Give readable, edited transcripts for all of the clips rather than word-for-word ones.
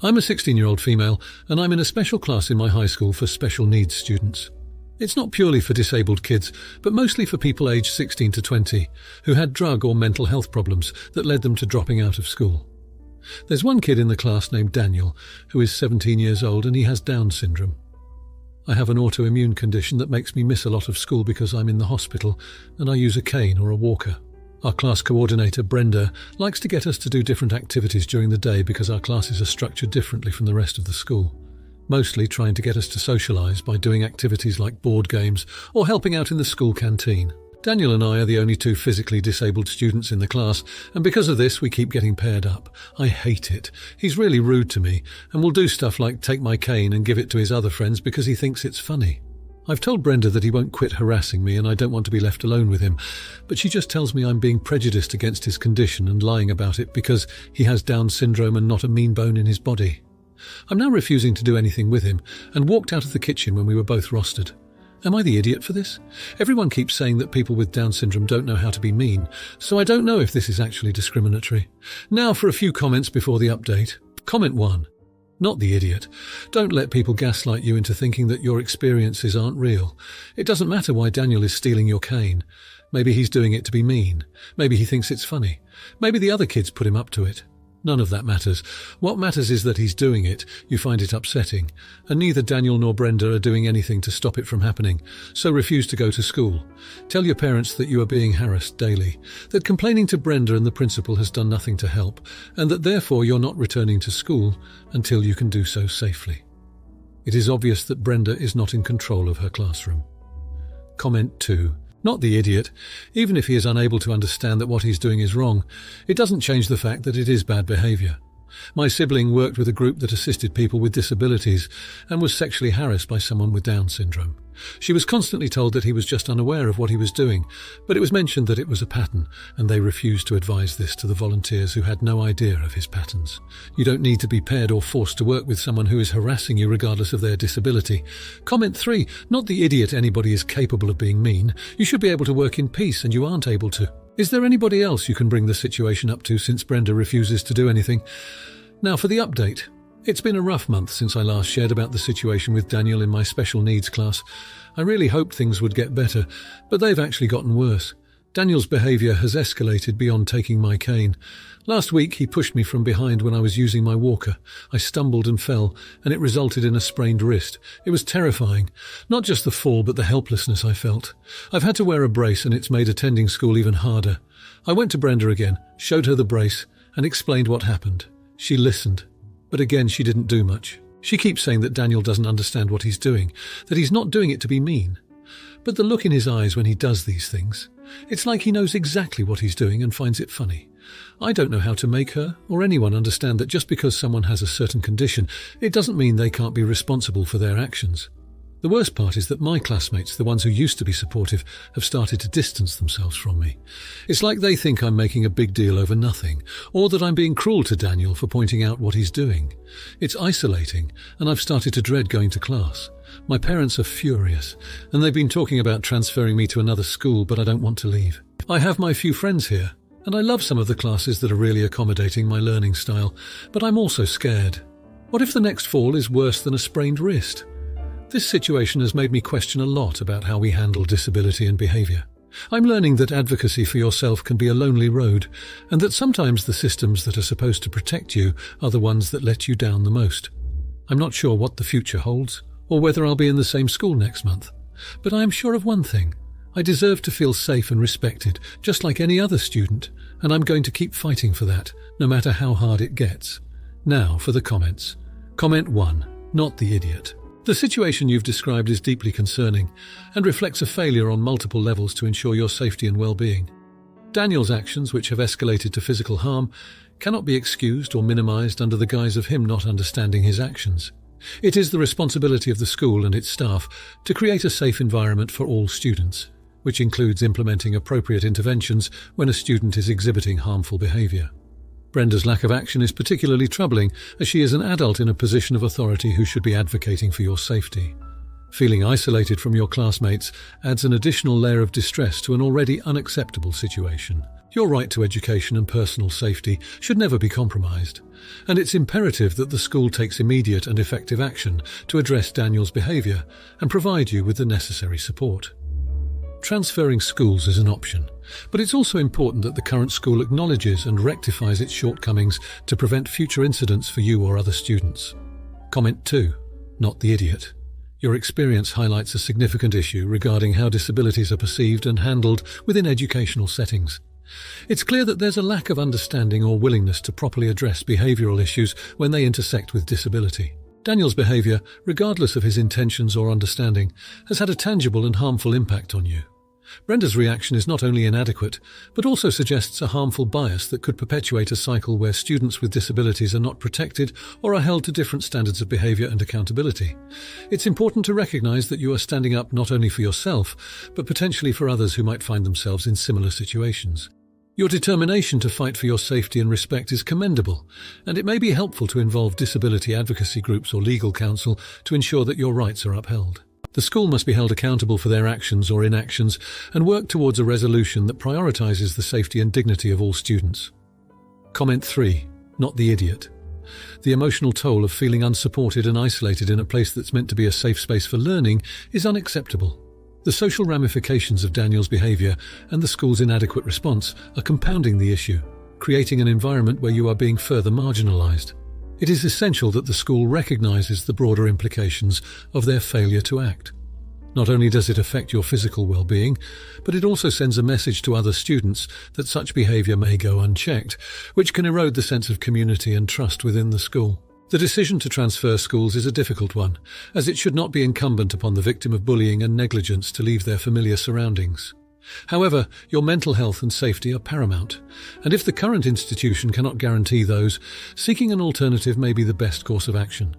I'm a 16-year-old female, and I'm in a special class in my high school for special needs students. It's not purely for disabled kids, but mostly for people aged 16 to 20 who had drug or mental health problems that led them to dropping out of school. There's one kid in the class named Daniel, who is 17 years old, and he has Down syndrome. I have an autoimmune condition that makes me miss a lot of school because I'm in the hospital, and I use a cane or a walker. Our class coordinator, Brenda, likes to get us to do different activities during the day because our classes are structured differently from the rest of the school, mostly trying to get us to socialise by doing activities like board games or helping out in the school canteen. Daniel and I are the only two physically disabled students in the class, and because of this we keep getting paired up. I hate it. He's really rude to me and will do stuff like take my cane and give it to his other friends because he thinks it's funny. I've told Brenda that he won't quit harassing me and I don't want to be left alone with him, but she just tells me I'm being prejudiced against his condition and lying about it because he has Down syndrome and not a mean bone in his body. I'm now refusing to do anything with him and walked out of the kitchen when we were both rostered. Am I the idiot for this? Everyone keeps saying that people with Down syndrome don't know how to be mean, so I don't know if this is actually discriminatory. Now for a few comments before the update. Comment 1. Not the idiot. Don't let people gaslight you into thinking that your experiences aren't real. It doesn't matter why Daniel is stealing your cane. Maybe he's doing it to be mean. Maybe he thinks it's funny. Maybe the other kids put him up to it. None of that matters. What matters is that he's doing it, you find it upsetting, and neither Daniel nor Brenda are doing anything to stop it from happening, so refuse to go to school. Tell your parents that you are being harassed daily, that complaining to Brenda and the principal has done nothing to help, and that therefore you're not returning to school until you can do so safely. It is obvious that Brenda is not in control of her classroom. Comment 2. Not the idiot. Even if he is unable to understand that what he's doing is wrong, it doesn't change the fact that it is bad behaviour. My sibling worked with a group that assisted people with disabilities and was sexually harassed by someone with Down syndrome. She was constantly told that he was just unaware of what he was doing, but it was mentioned that it was a pattern, and they refused to advise this to the volunteers who had no idea of his patterns. You don't need to be paired or forced to work with someone who is harassing you regardless of their disability. Comment 3. Not the idiot anybody is capable of being mean. You should be able to work in peace, and you aren't able to. Is there anybody else you can bring the situation up to since Brenda refuses to do anything? Now for the update. It's been a rough month since I last shared about the situation with Daniel in my special needs class. I really hoped things would get better, but they've actually gotten worse. Daniel's behaviour has escalated beyond taking my cane. Last week he pushed me from behind when I was using my walker. I stumbled and fell, and it resulted in a sprained wrist. It was terrifying. Not just the fall, but the helplessness I felt. I've had to wear a brace, and it's made attending school even harder. I went to Brenda again, showed her the brace, and explained what happened. She listened, but again she didn't do much. She keeps saying that Daniel doesn't understand what he's doing, that he's not doing it to be mean. But the look in his eyes when he does these things, it's like he knows exactly what he's doing and finds it funny. I don't know how to make her or anyone understand that just because someone has a certain condition, it doesn't mean they can't be responsible for their actions. The worst part is that my classmates, the ones who used to be supportive, have started to distance themselves from me. It's like they think I'm making a big deal over nothing, or that I'm being cruel to Daniel for pointing out what he's doing. It's isolating, and I've started to dread going to class. My parents are furious, and they've been talking about transferring me to another school, but I don't want to leave. I have my few friends here, and I love some of the classes that are really accommodating my learning style, but I'm also scared. What if the next fall is worse than a sprained wrist? This situation has made me question a lot about how we handle disability and behaviour. I'm learning that advocacy for yourself can be a lonely road, and that sometimes the systems that are supposed to protect you are the ones that let you down the most. I'm not sure what the future holds, or whether I'll be in the same school next month, but I am sure of one thing. I deserve to feel safe and respected, just like any other student, and I'm going to keep fighting for that, no matter how hard it gets. Now for the comments. Comment 1. Not the idiot. The situation you've described is deeply concerning and reflects a failure on multiple levels to ensure your safety and well-being. Daniel's actions, which have escalated to physical harm, cannot be excused or minimized under the guise of him not understanding his actions. It is the responsibility of the school and its staff to create a safe environment for all students, which includes implementing appropriate interventions when a student is exhibiting harmful behavior. Brenda's lack of action is particularly troubling, as she is an adult in a position of authority who should be advocating for your safety. Feeling isolated from your classmates adds an additional layer of distress to an already unacceptable situation. Your right to education and personal safety should never be compromised, and it's imperative that the school takes immediate and effective action to address Daniel's behaviour and provide you with the necessary support. Transferring schools is an option, but it's also important that the current school acknowledges and rectifies its shortcomings to prevent future incidents for you or other students. Comment 2. Not the idiot. Your experience highlights a significant issue regarding how disabilities are perceived and handled within educational settings. It's clear that there's a lack of understanding or willingness to properly address behavioural issues when they intersect with disability. Daniel's behaviour, regardless of his intentions or understanding, has had a tangible and harmful impact on you. Brenda's reaction is not only inadequate, but also suggests a harmful bias that could perpetuate a cycle where students with disabilities are not protected or are held to different standards of behaviour and accountability. It's important to recognise that you are standing up not only for yourself, but potentially for others who might find themselves in similar situations. Your determination to fight for your safety and respect is commendable, and it may be helpful to involve disability advocacy groups or legal counsel to ensure that your rights are upheld. The school must be held accountable for their actions or inactions and work towards a resolution that prioritises the safety and dignity of all students. Comment 3. Not the idiot. The emotional toll of feeling unsupported and isolated in a place that's meant to be a safe space for learning is unacceptable. The social ramifications of Daniel's behaviour and the school's inadequate response are compounding the issue, creating an environment where you are being further marginalised. It is essential that the school recognises the broader implications of their failure to act. Not only does it affect your physical well-being, but it also sends a message to other students that such behaviour may go unchecked, which can erode the sense of community and trust within the school. The decision to transfer schools is a difficult one, as it should not be incumbent upon the victim of bullying and negligence to leave their familiar surroundings. However, your mental health and safety are paramount, and if the current institution cannot guarantee those, seeking an alternative may be the best course of action.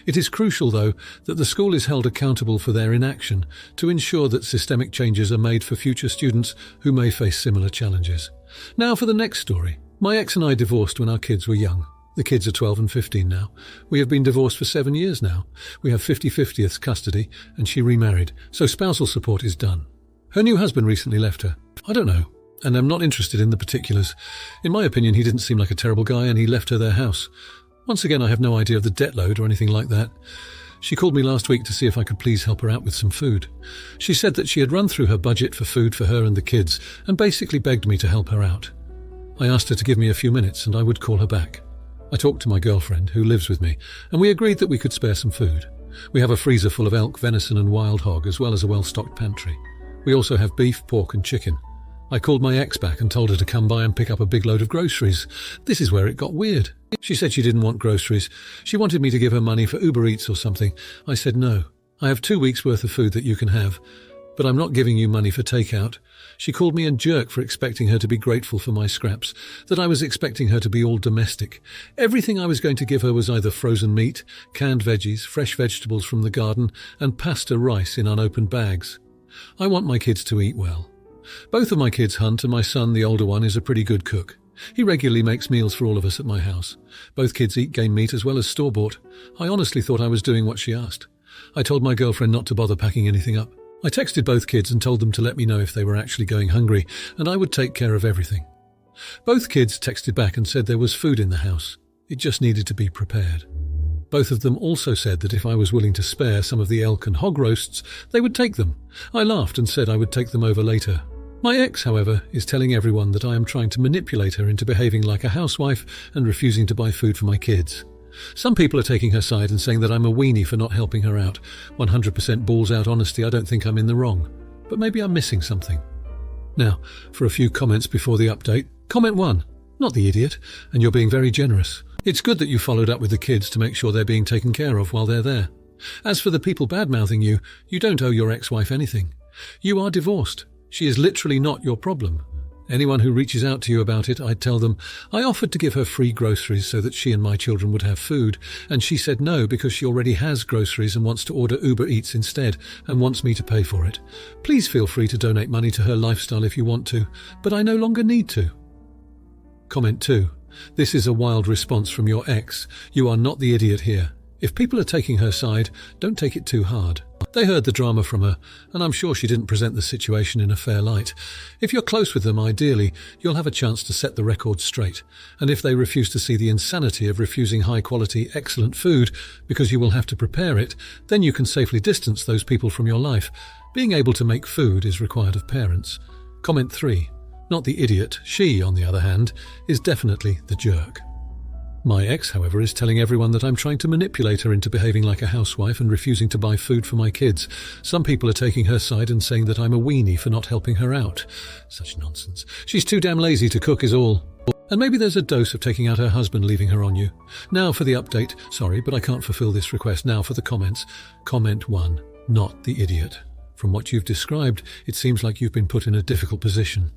It is crucial, though, that the school is held accountable for their inaction to ensure that systemic changes are made for future students who may face similar challenges. Now for the next story. My ex and I divorced when our kids were young. The kids are 12 and 15 now. We have been divorced for 7 years now. We have 50/50 custody, and she remarried, so spousal support is done. Her new husband recently left her. I don't know, and I'm not interested in the particulars. In my opinion, he didn't seem like a terrible guy, and he left her their house. Once again, I have no idea of the debt load or anything like that. She called me last week to see if I could please help her out with some food. She said that she had run through her budget for food for her and the kids, and basically begged me to help her out. I asked her to give me a few minutes, and I would call her back. I talked to my girlfriend, who lives with me, and we agreed that we could spare some food. We have a freezer full of elk, venison and wild hog, as well as a well-stocked pantry. We also have beef, pork and chicken. I called my ex back and told her to come by and pick up a big load of groceries. This is where it got weird. She said she didn't want groceries. She wanted me to give her money for Uber Eats or something. I said no. I have 2 weeks' worth of food that you can have, but I'm not giving you money for takeout. She called me a jerk for expecting her to be grateful for my scraps, that I was expecting her to be all domestic. Everything I was going to give her was either frozen meat, canned veggies, fresh vegetables from the garden, and pasta rice in unopened bags. I want my kids to eat well. Both of my kids hunt, and my son, the older one, is a pretty good cook. He regularly makes meals for all of us at my house. Both kids eat game meat as well as store-bought. I honestly thought I was doing what she asked. I told my girlfriend not to bother packing anything up. I texted both kids and told them to let me know if they were actually going hungry, and I would take care of everything. Both kids texted back and said there was food in the house. It just needed to be prepared. Both of them also said that if I was willing to spare some of the elk and hog roasts, they would take them. I laughed and said I would take them over later. My ex, however, is telling everyone that I am trying to manipulate her into behaving like a housewife and refusing to buy food for my kids. Some people are taking her side and saying that I'm a weenie for not helping her out. 100% balls out honesty, I don't think I'm in the wrong. But maybe I'm missing something. Now, for a few comments before the update. Comment 1. Not the idiot, and you're being very generous. It's good that you followed up with the kids to make sure they're being taken care of while they're there. As for the people bad-mouthing you, you don't owe your ex-wife anything. You are divorced. She is literally not your problem. Anyone who reaches out to you about it, I'd tell them, I offered to give her free groceries so that she and my children would have food, and she said no because she already has groceries and wants to order Uber Eats instead and wants me to pay for it. Please feel free to donate money to her lifestyle if you want to, but I no longer need to. Comment 2. This is a wild response from your ex. You are not the idiot here. If people are taking her side, don't take it too hard. They heard the drama from her, and I'm sure she didn't present the situation in a fair light. If you're close with them, ideally, you'll have a chance to set the record straight. And if they refuse to see the insanity of refusing high-quality, excellent food because you will have to prepare it, then you can safely distance those people from your life. Being able to make food is required of parents. Comment 3. Not the idiot. She, on the other hand, is definitely the jerk. My ex, however, is telling everyone that I'm trying to manipulate her into behaving like a housewife and refusing to buy food for my kids. Some people are taking her side and saying that I'm a weenie for not helping her out. Such nonsense. She's too damn lazy to cook is all. And maybe there's a dose of taking out her husband leaving her on you. Now for the update. Sorry, but I can't fulfill this request. Now for the comments. Comment 1. Not the idiot. From what you've described, it seems like you've been put in a difficult position.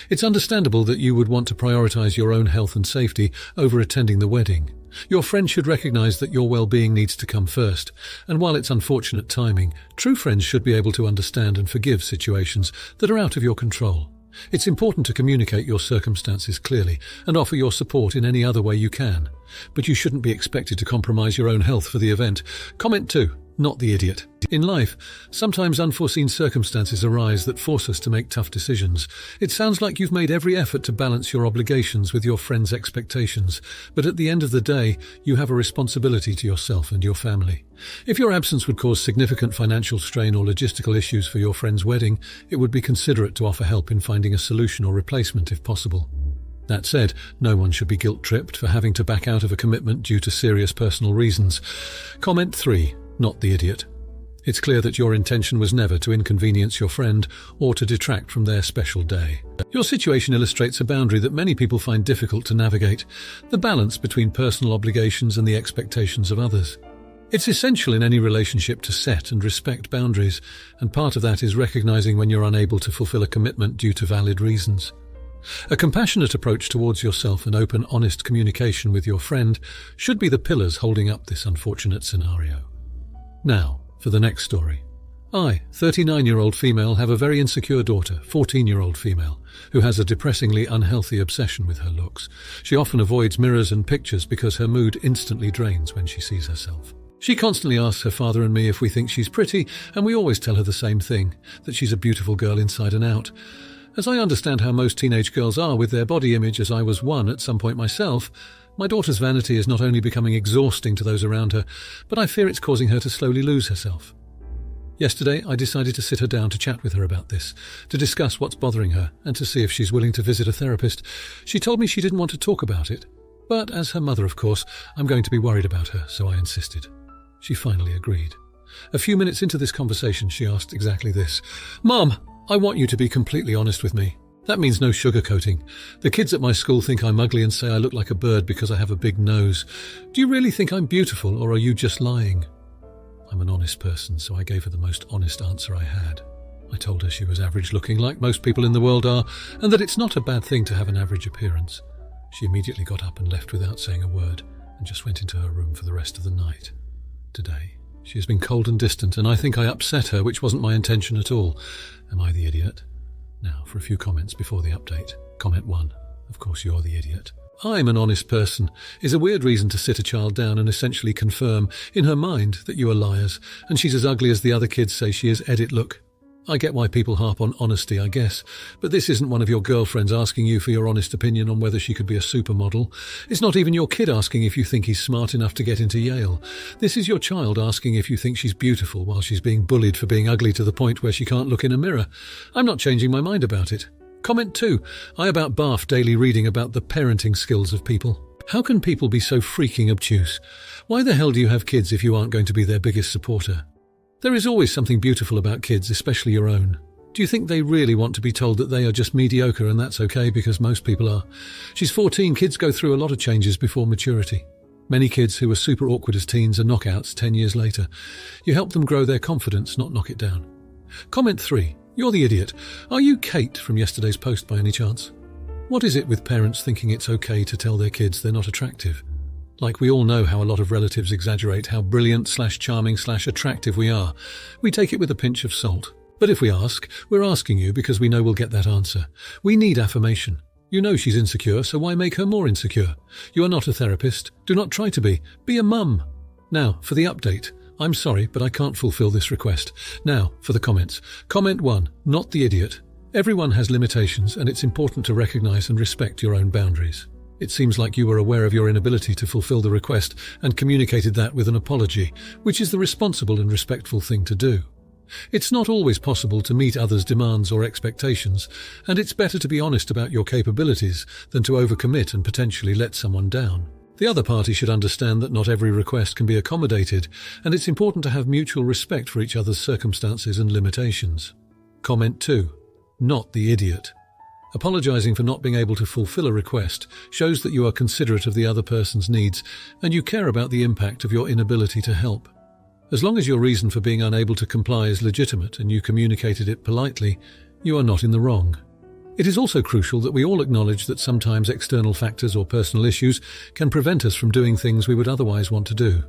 It's understandable that you would want to prioritize your own health and safety over attending the wedding. Your friend should recognize that your well-being needs to come first, and while it's unfortunate timing, true friends should be able to understand and forgive situations that are out of your control. It's important to communicate your circumstances clearly and offer your support in any other way you can, but you shouldn't be expected to compromise your own health for the event. Comment 2. Not the idiot. In life, sometimes unforeseen circumstances arise that force us to make tough decisions. It sounds like you've made every effort to balance your obligations with your friend's expectations, but at the end of the day, you have a responsibility to yourself and your family. If your absence would cause significant financial strain or logistical issues for your friend's wedding, it would be considerate to offer help in finding a solution or replacement if possible. That said, no one should be guilt-tripped for having to back out of a commitment due to serious personal reasons. Comment 3. Not the idiot. It's clear that your intention was never to inconvenience your friend or to detract from their special day. Your situation illustrates a boundary that many people find difficult to navigate, the balance between personal obligations and the expectations of others. It's essential in any relationship to set and respect boundaries, and part of that is recognizing when you're unable to fulfill a commitment due to valid reasons. A compassionate approach towards yourself and open, honest communication with your friend should be the pillars holding up this unfortunate scenario. Now, for the next story. I, 39-year-old female, have a very insecure daughter, 14-year-old female, who has a depressingly unhealthy obsession with her looks. She often avoids mirrors and pictures because her mood instantly drains when she sees herself. She constantly asks her father and me if we think she's pretty, and we always tell her the same thing, that she's a beautiful girl inside and out. As I understand how most teenage girls are with their body image, as I was one at some point myself, my daughter's vanity is not only becoming exhausting to those around her, but I fear it's causing her to slowly lose herself. Yesterday, I decided to sit her down to chat with her about this, to discuss what's bothering her, and to see if she's willing to visit a therapist. She told me she didn't want to talk about it, but as her mother, of course, I'm going to be worried about her, so I insisted. She finally agreed. A few minutes into this conversation, she asked exactly this. "Mum, I want you to be completely honest with me. That means no sugarcoating. The kids at my school think I'm ugly and say I look like a bird because I have a big nose. Do you really think I'm beautiful, or are you just lying?" I'm an honest person, so I gave her the most honest answer I had. I told her she was average looking, like most people in the world are, and that it's not a bad thing to have an average appearance. She immediately got up and left without saying a word, and just went into her room for the rest of the night. Today, she has been cold and distant, and I think I upset her, which wasn't my intention at all. Am I the idiot? Now, for a few comments before the update. Comment 1. Of course you're the idiot. "I'm an honest person" is a weird reason to sit a child down and essentially confirm, in her mind, that you are liars, and she's as ugly as the other kids say she is. Edit look. I get why people harp on honesty, I guess, but this isn't one of your girlfriends asking you for your honest opinion on whether she could be a supermodel. It's not even your kid asking if you think he's smart enough to get into Yale. This is your child asking if you think she's beautiful while she's being bullied for being ugly to the point where she can't look in a mirror. I'm not changing my mind about it. Comment 2. I about barf daily reading about the parenting skills of people. How can people be so freaking obtuse? Why the hell do you have kids if you aren't going to be their biggest supporter? There is always something beautiful about kids, especially your own. Do you think they really want to be told that they are just mediocre and that's okay because most people are? She's 14. Kids go through a lot of changes before maturity. Many kids who were super awkward as teens are knockouts 10 years later. You help them grow their confidence, not knock it down. Comment 3. You're the idiot. Are you Kate from yesterday's post by any chance? What is it with parents thinking it's okay to tell their kids they're not attractive? Like, we all know how a lot of relatives exaggerate how brilliant/charming/attractive we are. We take it with a pinch of salt. But if we ask, we're asking you because we know we'll get that answer. We need affirmation. You know she's insecure, so why make her more insecure? You are not a therapist. Do not try to be. Be a mum. Now, for the update. I'm sorry, but I can't fulfill this request. Now, for the comments. Comment 1. Not the idiot. Everyone has limitations, and it's important to recognize and respect your own boundaries. It seems like you were aware of your inability to fulfill the request and communicated that with an apology, which is the responsible and respectful thing to do. It's not always possible to meet others' demands or expectations, and it's better to be honest about your capabilities than to overcommit and potentially let someone down. The other party should understand that not every request can be accommodated, and it's important to have mutual respect for each other's circumstances and limitations. Comment 2. Not the idiot. Apologizing for not being able to fulfill a request shows that you are considerate of the other person's needs and you care about the impact of your inability to help. As long as your reason for being unable to comply is legitimate and you communicated it politely, you are not in the wrong. It is also crucial that we all acknowledge that sometimes external factors or personal issues can prevent us from doing things we would otherwise want to do.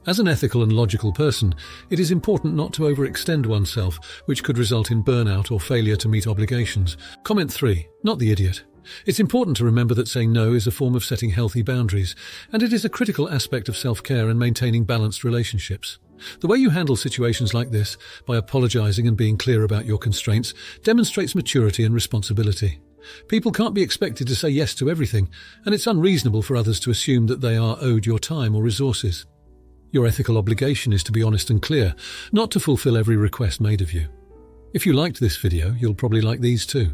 As an ethical and logical person, it is important not to overextend oneself, which could result in burnout or failure to meet obligations. Comment 3. Not the idiot. It's important to remember that saying no is a form of setting healthy boundaries, and it is a critical aspect of self-care and maintaining balanced relationships. The way you handle situations like this, by apologizing and being clear about your constraints, demonstrates maturity and responsibility. People can't be expected to say yes to everything, and it's unreasonable for others to assume that they are owed your time or resources. Your ethical obligation is to be honest and clear, not to fulfill every request made of you. If you liked this video, you'll probably like these too.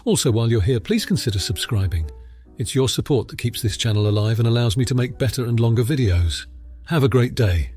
Also, while you're here, please consider subscribing. It's your support that keeps this channel alive and allows me to make better and longer videos. Have a great day.